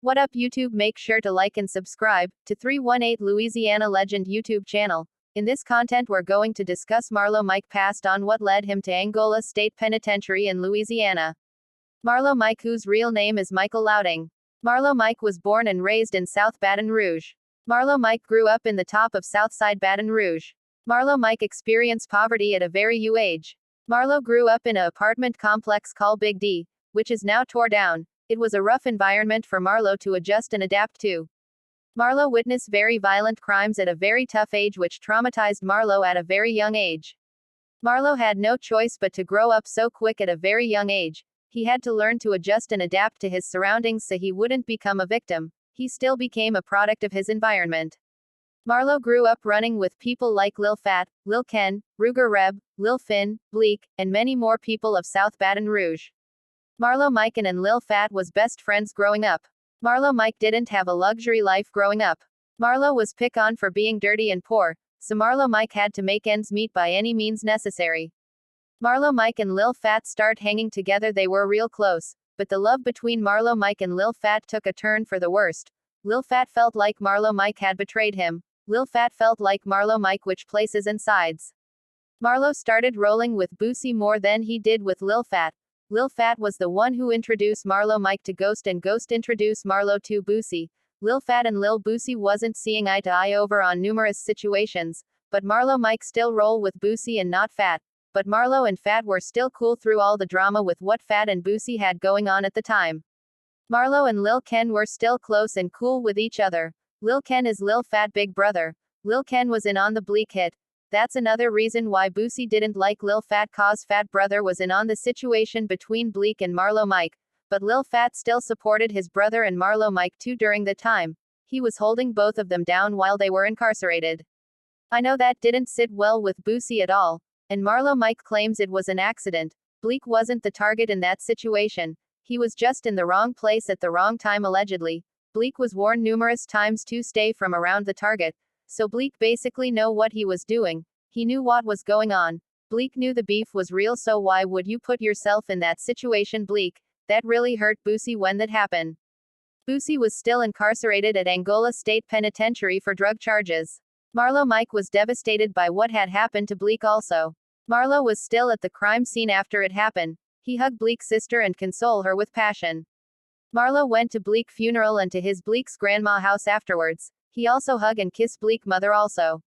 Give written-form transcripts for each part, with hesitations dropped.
What up YouTube? Make sure to like and subscribe to 318 Louisiana Legend YouTube channel. In this content we're going to discuss Marlo Mike passed on what led him to Angola State Penitentiary in Louisiana. Marlo Mike, whose real name is Michael Louding. Marlo Mike was born and raised in South Baton Rouge. Marlo Mike grew up in the top of Southside Baton Rouge. Marlo Mike experienced poverty at a very young age. Marlo grew up in an apartment complex called Big D, which is now tore down. It was a rough environment for Marlo to adjust and adapt to. Marlo witnessed very violent crimes at a very tough age, which traumatized Marlo at a very young age. Marlo had no choice but to grow up so quick at a very young age. He had to learn to adjust and adapt to his surroundings so he wouldn't become a victim. He still became a product of his environment. Marlo grew up running with people like Lil Fat, Lil Ken, Ruger Reb, Lil Finn, Bleak, and many more people of South Baton Rouge. Marlo Mike and Lil Fat was best friends growing up. Marlo Mike didn't have a luxury life growing up. Marlo was picked on for being dirty and poor, so Marlo Mike had to make ends meet by any means necessary. Marlo Mike and Lil Fat start hanging together. They were real close, but the love between Marlo Mike and Lil Fat took a turn for the worst. Lil Fat felt like Marlo Mike had betrayed him. Lil Fat felt like Marlo Mike switched places and sides. Marlo started rolling with Boosie more than he did with Lil Fat. Lil Fat was the one who introduced Marlo Mike to Ghost, and Ghost introduced Marlo to Boosie. Lil Fat and Lil Boosie wasn't seeing eye to eye over on numerous situations, but Marlo Mike still roll with Boosie and not Fat. But Marlo and Fat were still cool through all the drama with what Fat and Boosie had going on at the time. Marlo and Lil Ken were still close and cool with each other. Lil Ken is Lil Fat big brother. Lil Ken was in on the Bleak hit. That's another reason why Boosie didn't like Lil Fat, cause Fat brother was in on the situation between Bleak and Marlo Mike. But Lil Fat still supported his brother and Marlo Mike too during the time. He was holding both of them down while they were incarcerated. I know that didn't sit well with Boosie at all, and Marlo Mike claims it was an accident. Bleak wasn't the target in that situation. He was just in the wrong place at the wrong time allegedly. Bleak was warned numerous times to stay from around the target. So Bleak basically knew what he was doing. He knew what was going on. Bleak knew the beef was real, so why would you put yourself in that situation, Bleak? That really hurt Boosie when that happened. Boosie was still incarcerated at Angola State Penitentiary for drug charges. Marlo Mike was devastated by what had happened to Bleak also. Marlo was still at the crime scene after it happened. He hugged Bleak's sister and consoled her with passion. Marlo went to Bleak's funeral and to his Bleak's grandma house afterwards. He also hugged and kissed Bleak's mother also.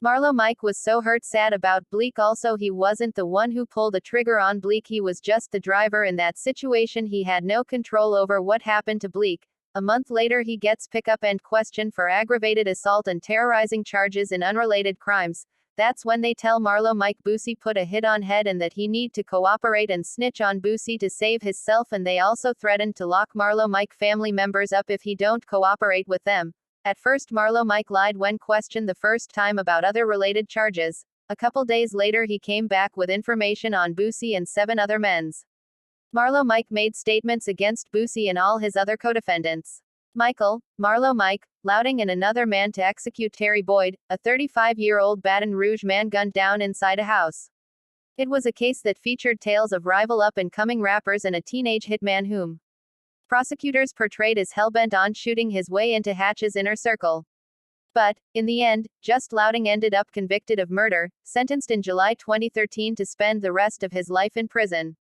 Marlo Mike was so hurt, sad about Bleak also. He wasn't the one who pulled the trigger on Bleak, he was just the driver in that situation. He had no control over what happened to Bleak. A month later he gets picked up and questioned for aggravated assault and terrorizing charges in unrelated crimes. That's when they tell Marlo Mike Boosie put a hit on head and that he need to cooperate and snitch on Boosie to save himself, and they also threatened to lock Marlo Mike family members up if he don't cooperate with them. At first Marlo Mike lied when questioned the first time about other related charges. A couple days later he came back with information on Boosie and 7 other men's. Marlo Mike made statements against Boosie and all his other co-defendants. Michael, Marlo Mike, Louding, and another man to execute Terry Boyd, a 35-year-old Baton Rouge man gunned down inside a house. It was a case that featured tales of rival up-and-coming rappers and a teenage hitman whom prosecutors portrayed as hellbent on shooting his way into Hatch's inner circle. But, in the end, just Louding ended up convicted of murder, sentenced in July 2013 to spend the rest of his life in prison.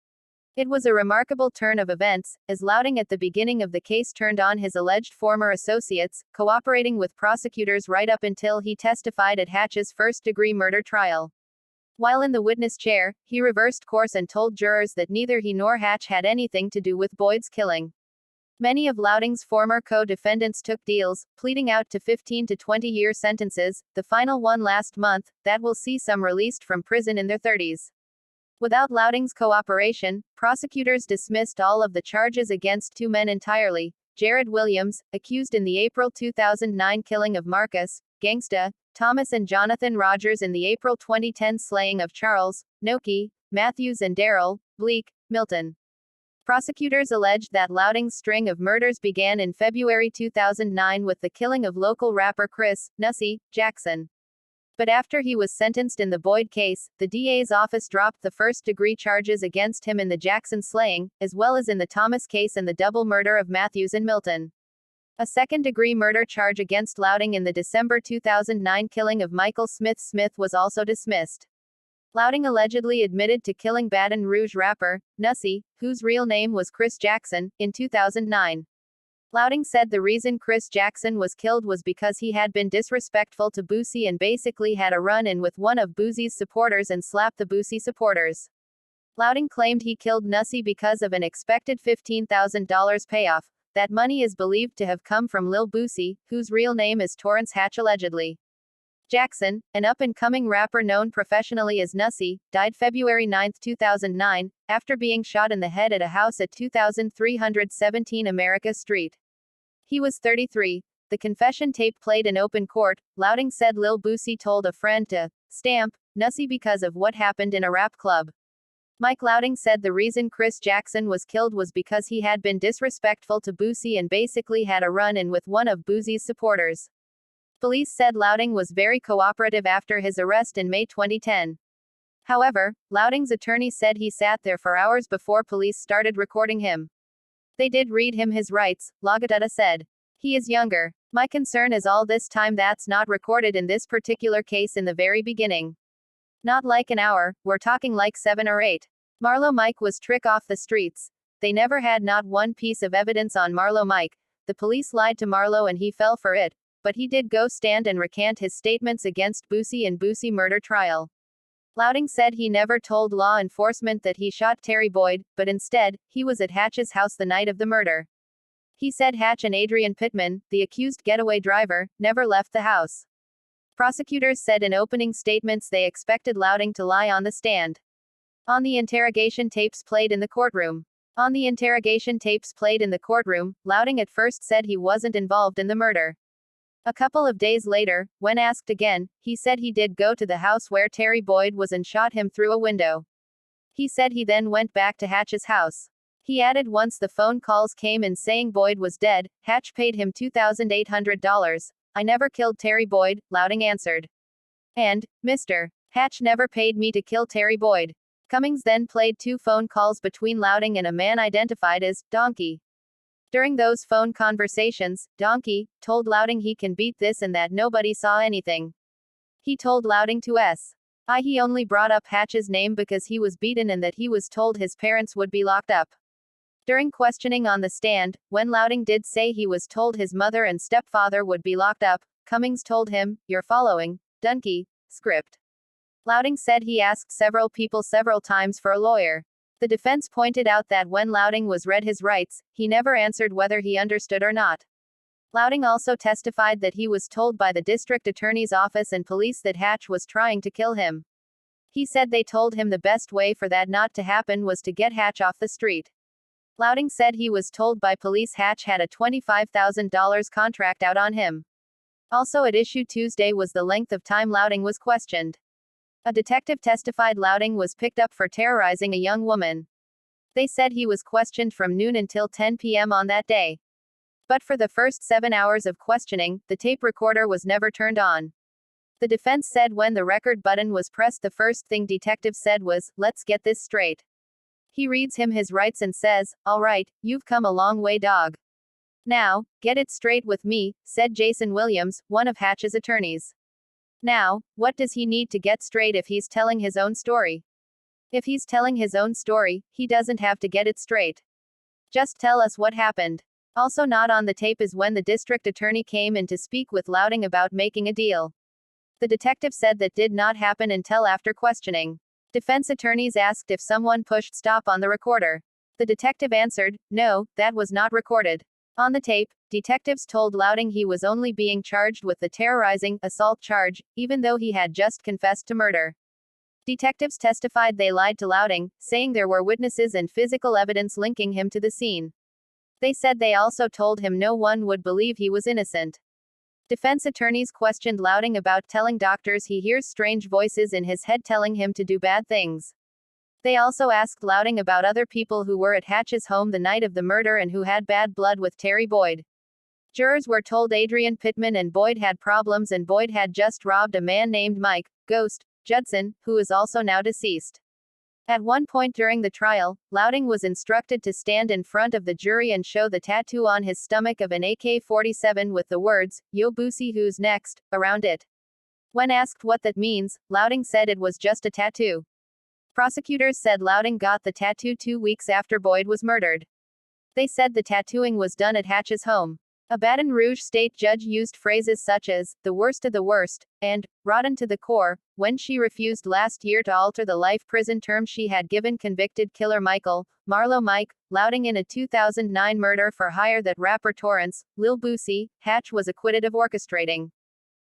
It was a remarkable turn of events, as Louding at the beginning of the case turned on his alleged former associates, cooperating with prosecutors right up until he testified at Hatch's first-degree murder trial. While in the witness chair, he reversed course and told jurors that neither he nor Hatch had anything to do with Boyd's killing. Many of Louding's former co-defendants took deals, pleading out to 15 to 20-year sentences, the final one last month, that will see some released from prison in their 30s. Without Louding's cooperation, prosecutors dismissed all of the charges against 2 men entirely. Jared Williams, accused in the April 2009 killing of Marcus, Gangsta, Thomas, and Jonathan Rogers in the April 2010 slaying of Charles, Noki, Matthews, and Darrell, Bleak, Milton. Prosecutors alleged that Louding's string of murders began in February 2009 with the killing of local rapper Chris Nussie Jackson. But after he was sentenced in the Boyd case, the DA's office dropped the first-degree charges against him in the Jackson slaying, as well as in the Thomas case and the double murder of Matthews and Milton. A second-degree murder charge against Louding in the December 2009 killing of Michael Smith was also dismissed. Louding allegedly admitted to killing Baton Rouge rapper, Nussie, whose real name was Chris Jackson, in 2009. Louding said the reason Chris Jackson was killed was because he had been disrespectful to Boosie and basically had a run-in with one of Boosie's supporters and slapped the Boosie supporters. Louding claimed he killed Nussie because of an expected $15,000 payoff. That money is believed to have come from Lil Boosie, whose real name is Torrance Hatch allegedly. Jackson, an up-and-coming rapper known professionally as Nussie, died February 9, 2009, after being shot in the head at a house at 2317 America Street. He was 33. The confession tape played in open court. Louding said Lil Boosie told a friend to stamp Nussie because of what happened in a rap club. Mike Louding said the reason Chris Jackson was killed was because he had been disrespectful to Boosie and basically had a run-in with one of Boosie's supporters. Police said Louding was very cooperative after his arrest in May 2010. However, Louding's attorney said he sat there for hours before police started recording him. They did read him his rights, Lagatutta said. He is younger. My concern is all this time that's not recorded in this particular case in the very beginning. Not like an hour, we're talking like 7 or 8. Marlo Mike was trick off the streets. They never had not one piece of evidence on Marlo Mike. The police lied to Marlo and he fell for it, but he did go stand and recant his statements against Boosie in Boosie murder trial. Louding said he never told law enforcement that he shot Terry Boyd, but instead, he was at Hatch's house the night of the murder. He said Hatch and Adrian Pittman, the accused getaway driver, never left the house. Prosecutors said in opening statements they expected Louding to lie on the stand. On the interrogation tapes played in the courtroom, Louding at first said he wasn't involved in the murder. A couple of days later, when asked again, he said he did go to the house where Terry Boyd was and shot him through a window. He said he then went back to Hatch's house. He added once the phone calls came in saying Boyd was dead, Hatch paid him $2,800. I never killed Terry Boyd, Louding answered. And, Mr. Hatch never paid me to kill Terry Boyd. Cummings then played 2 phone calls between Louding and a man identified as Donkey. During those phone conversations, Donkey told Louding he can beat this and that nobody saw anything. He told Louding to he only brought up Hatch's name because he was beaten and that he was told his parents would be locked up. During questioning on the stand, when Louding did say he was told his mother and stepfather would be locked up, Cummings told him, "You're following, Donkey, script." Louding said he asked several people several times for a lawyer. The defense pointed out that when Louding was read his rights, he never answered whether he understood or not. Louding also testified that he was told by the district attorney's office and police that Hatch was trying to kill him. He said they told him the best way for that not to happen was to get Hatch off the street. Louding said he was told by police Hatch had a $25,000 contract out on him. Also at issue Tuesday was the length of time Louding was questioned. A detective testified Louding was picked up for terrorizing a young woman. They said he was questioned from noon until 10 p.m. on that day. But for the first 7 hours of questioning, the tape recorder was never turned on. The defense said when the record button was pressed, the first thing detective said was, "Let's get this straight." He reads him his rights and says, "All right, you've come a long way, dog. Now, get it straight with me," said Jason Williams, one of Hatch's attorneys. Now, what does he need to get straight if he's telling his own story? If he's telling his own story, he doesn't have to get it straight. Just tell us what happened. Also not on the tape is when the district attorney came in to speak with Louding about making a deal. The detective said that did not happen until after questioning. Defense attorneys asked if someone pushed stop on the recorder. The detective answered, "No, that was not recorded." On the tape, detectives told Louding he was only being charged with the terrorizing assault charge, even though he had just confessed to murder. Detectives testified they lied to Louding, saying there were witnesses and physical evidence linking him to the scene. They said they also told him no one would believe he was innocent. Defense attorneys questioned Louding about telling doctors he hears strange voices in his head telling him to do bad things. They also asked Louding about other people who were at Hatch's home the night of the murder and who had bad blood with Terry Boyd. Jurors were told Adrian Pittman and Boyd had problems and Boyd had just robbed a man named Mike Ghost Judson, who is also now deceased. At one point during the trial, Louding was instructed to stand in front of the jury and show the tattoo on his stomach of an AK-47 with the words, "Yo Boosie who's next," around it. When asked what that means, Louding said it was just a tattoo. Prosecutors said Louding got the tattoo 2 weeks after Boyd was murdered. They said the tattooing was done at Hatch's home. A Baton Rouge state judge used phrases such as, "the worst of the worst," and, "rotten to the core," when she refused last year to alter the life prison term she had given convicted killer Marlo Mike, Louding in a 2009 murder for hire that rapper Torrance, Lil Boosie, Hatch was acquitted of orchestrating.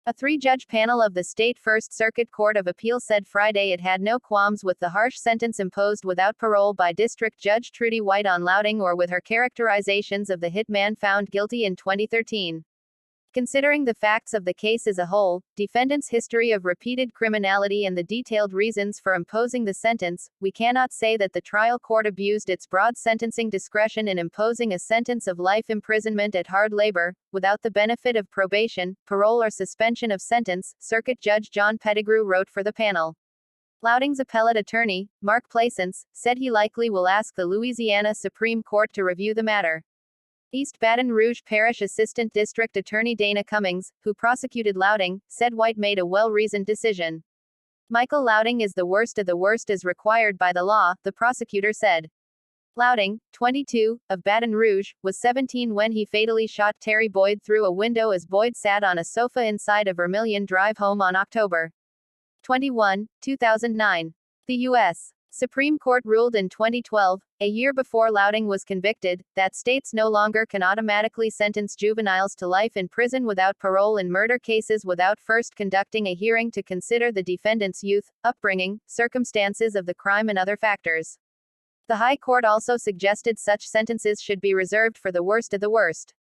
A three-judge panel of the state First Circuit Court of Appeal said Friday it had no qualms with the harsh sentence imposed without parole by District Judge Trudy White on Louding or with her characterizations of the hitman found guilty in 2013. Considering the facts of the case as a whole, defendant's history of repeated criminality and the detailed reasons for imposing the sentence, we cannot say that the trial court abused its broad sentencing discretion in imposing a sentence of life imprisonment at hard labor, without the benefit of probation, parole or suspension of sentence, Circuit Judge John Pettigrew wrote for the panel. Louding's appellate attorney, Mark Plaisance, said he likely will ask the Louisiana Supreme Court to review the matter. East Baton Rouge Parish Assistant District Attorney Dana Cummings, who prosecuted Louding, said White made a well-reasoned decision. Michael Louding is the worst of the worst as required by the law, the prosecutor said. Louding, 22, of Baton Rouge, was 17 when he fatally shot Terry Boyd through a window as Boyd sat on a sofa inside a Vermilion Drive home on October 21, 2009. The U.S. Supreme Court ruled in 2012, a year before Louding was convicted, that states no longer can automatically sentence juveniles to life in prison without parole in murder cases without first conducting a hearing to consider the defendant's youth, upbringing, circumstances of the crime and other factors. The High Court also suggested such sentences should be reserved for the worst of the worst.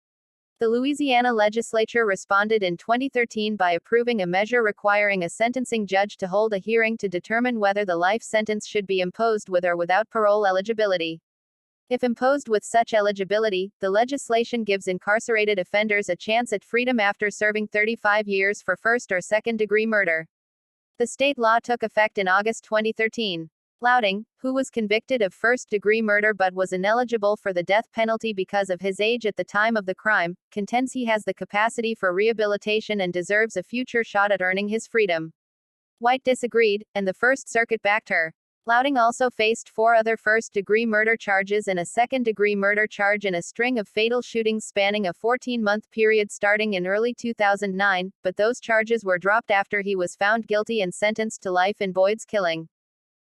The Louisiana legislature responded in 2013 by approving a measure requiring a sentencing judge to hold a hearing to determine whether the life sentence should be imposed with or without parole eligibility. If imposed with such eligibility, the legislation gives incarcerated offenders a chance at freedom after serving 35 years for first or second-degree murder. The state law took effect in August 2013. Louding, who was convicted of first-degree murder but was ineligible for the death penalty because of his age at the time of the crime, contends he has the capacity for rehabilitation and deserves a future shot at earning his freedom. White disagreed, and the First Circuit backed her. Louding also faced 4 other first-degree murder charges and a second-degree murder charge in a string of fatal shootings spanning a 14-month period starting in early 2009, but those charges were dropped after he was found guilty and sentenced to life in Boyd's killing.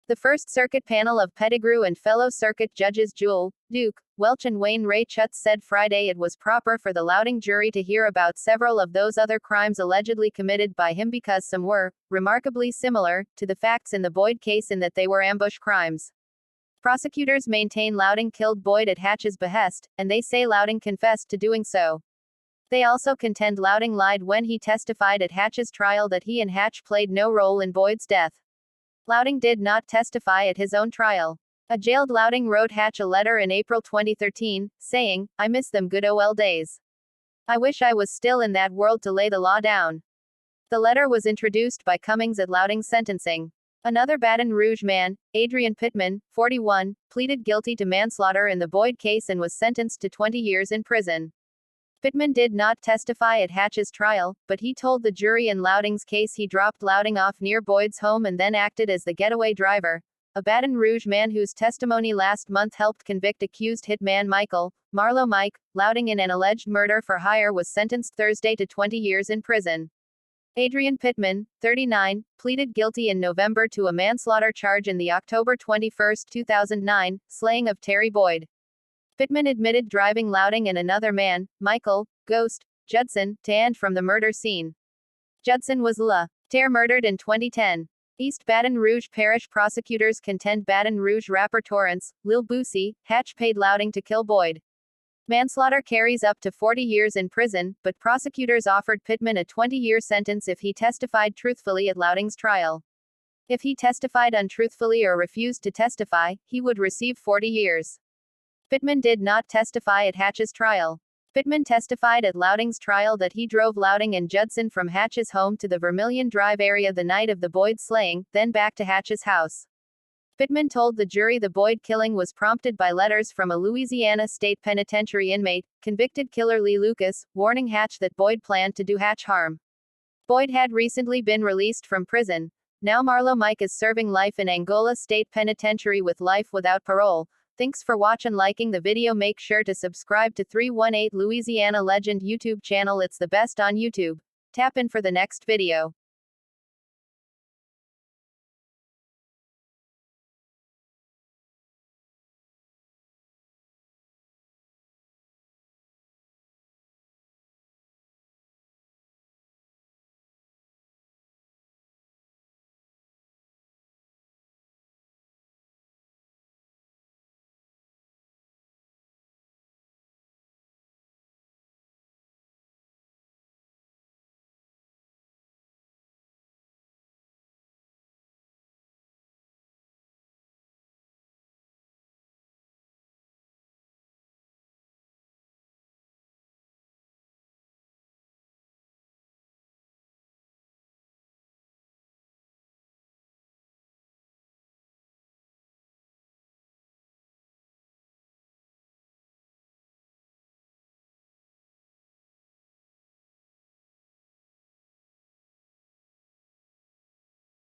The First Circuit panel of Pettigrew and fellow circuit judges Jewel, Duke, Welch and Wayne Ray Chutz said Friday it was proper for the Louding jury to hear about several of those other crimes allegedly committed by him because some were, remarkably similar, to the facts in the Boyd case in that they were ambush crimes. Prosecutors maintain Louding killed Boyd at Hatch's behest, and they say Louding confessed to doing so. They also contend Louding lied when he testified at Hatch's trial that he and Hatch played no role in Boyd's death. Louding did not testify at his own trial. A jailed Louding wrote Hatch a letter in April 2013, saying, "I miss them good old days. I wish I was still in that world to lay the law down." The letter was introduced by Cummings at Louding's sentencing. Another Baton Rouge man, Adrian Pittman, 41, pleaded guilty to manslaughter in the Boyd case and was sentenced to 20 years in prison. Pittman did not testify at Hatch's trial, but he told the jury in Louding's case he dropped Louding off near Boyd's home and then acted as the getaway driver. A Baton Rouge man whose testimony last month helped convict accused hitman Marlo Mike, Louding in an alleged murder for hire was sentenced Thursday to 20 years in prison. Adrian Pittman, 39, pleaded guilty in November to a manslaughter charge in the October 21, 2009, slaying of Terry Boyd. Pittman admitted driving Louding and another man, Michael Ghost Judson, to and from the murder scene. Judson was Terre murdered in 2010. East Baton Rouge Parish prosecutors contend Baton Rouge rapper Torrance, Lil Boosie, Hatch paid Louding to kill Boyd. Manslaughter carries up to 40 years in prison, but prosecutors offered Pittman a 20-year sentence if he testified truthfully at Louding's trial. If he testified untruthfully or refused to testify, he would receive 40 years. Pittman did not testify at Hatch's trial. Pittman testified at Louding's trial that he drove Louding and Judson from Hatch's home to the Vermilion Drive area the night of the Boyd slaying, then back to Hatch's house. Pittman told the jury the Boyd killing was prompted by letters from a Louisiana State Penitentiary inmate, convicted killer Lee Lucas, warning Hatch that Boyd planned to do Hatch harm. Boyd had recently been released from prison. Now Marlo Mike is serving life in Angola State Penitentiary with life without parole. Thanks for watching, liking the video. Make sure to subscribe to 318 Louisiana Legend YouTube channel. It's the best on YouTube. Tap in for the next video.